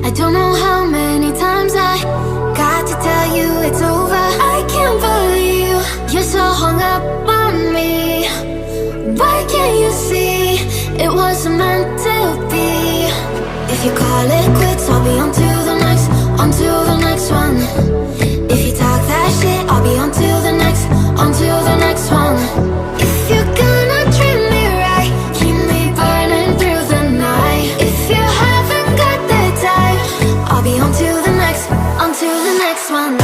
I don't know how many times I got to tell you it's over. I can't believe you're so hung up on me. Why can't you see it wasn't meant to be? If you call it quits, I'll be on to the next, on to the next one. If you talk that shit, I'll be on to the next, on to the next one. If you're gonna treat me right, keep me burning through the night. If you haven't got the time, I'll be on to the next, on to the next one.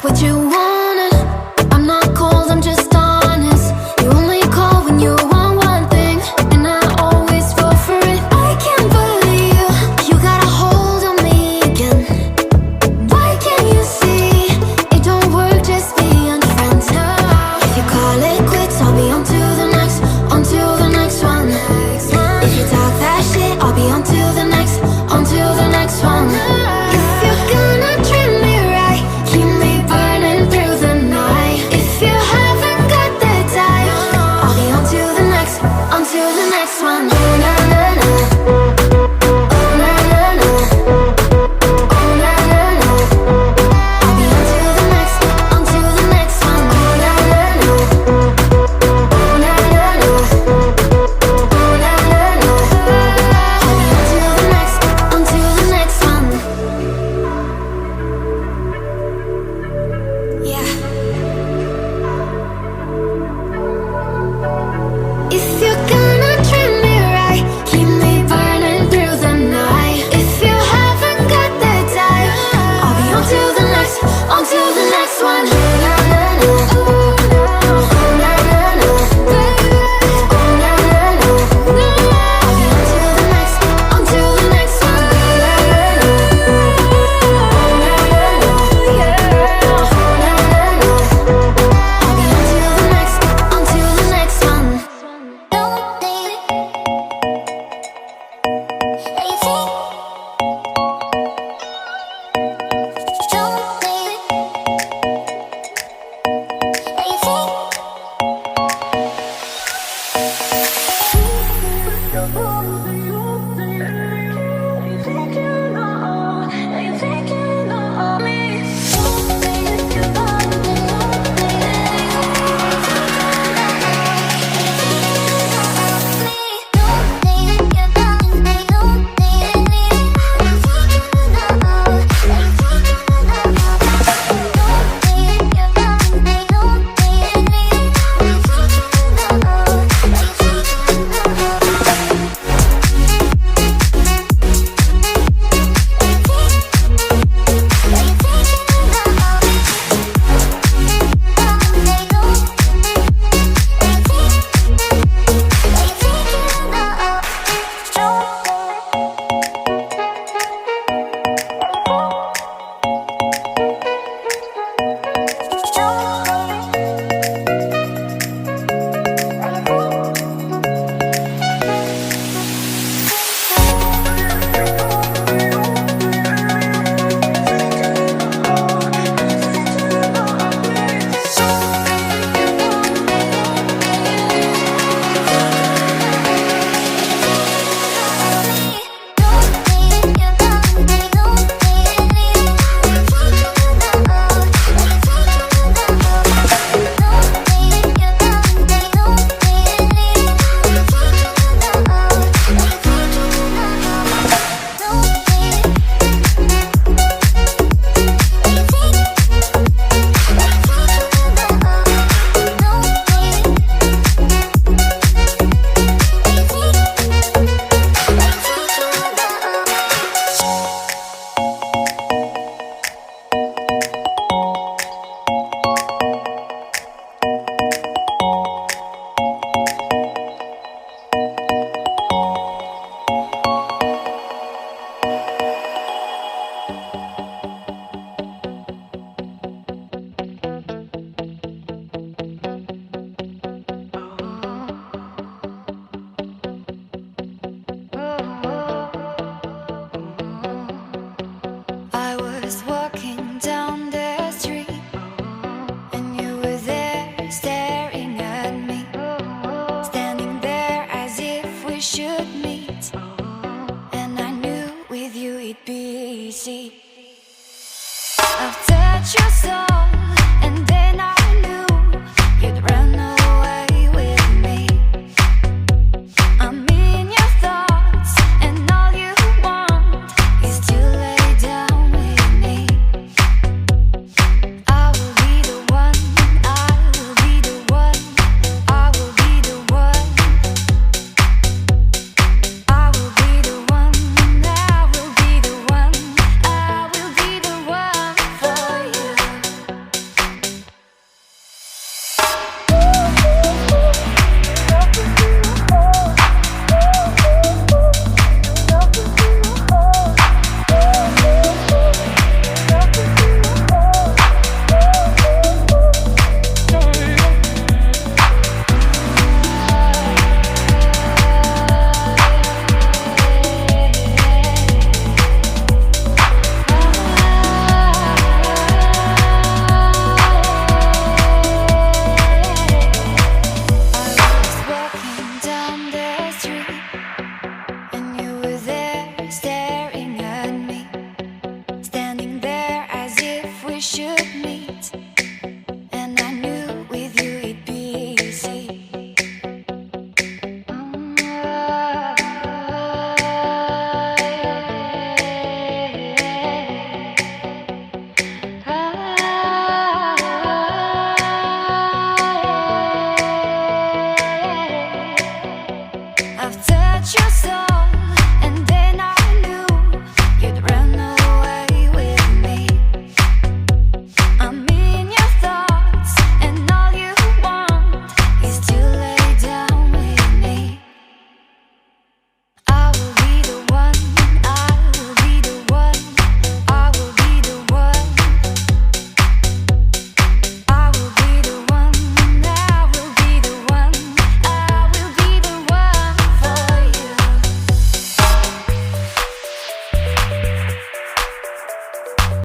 What you wanted, I'm not cold, I'm just honest. You only call when you want one thing, and I always fall for it. I can't believe you got a hold on me again. Why can't you see it don't work just being friends? If you call it quits, I'll be on to the next, on to the next one. If you talk that shit, I'll be on to the next, on to the next one. If you're gonna treat me right, keep me burning through the night. If you haven't got the time, I'll be on to the next, on to the next one. Oh na na na, oh na na na, oh na na na. I'll be on to the next, on to the next one. Oh na na na, oh na na na, oh na na na. I'll be on to the next, on to the next one. Yeah. If you're gonna treat me right, keep me burning through the night. If you haven't got the time, I'll be on to the next, on to the next one.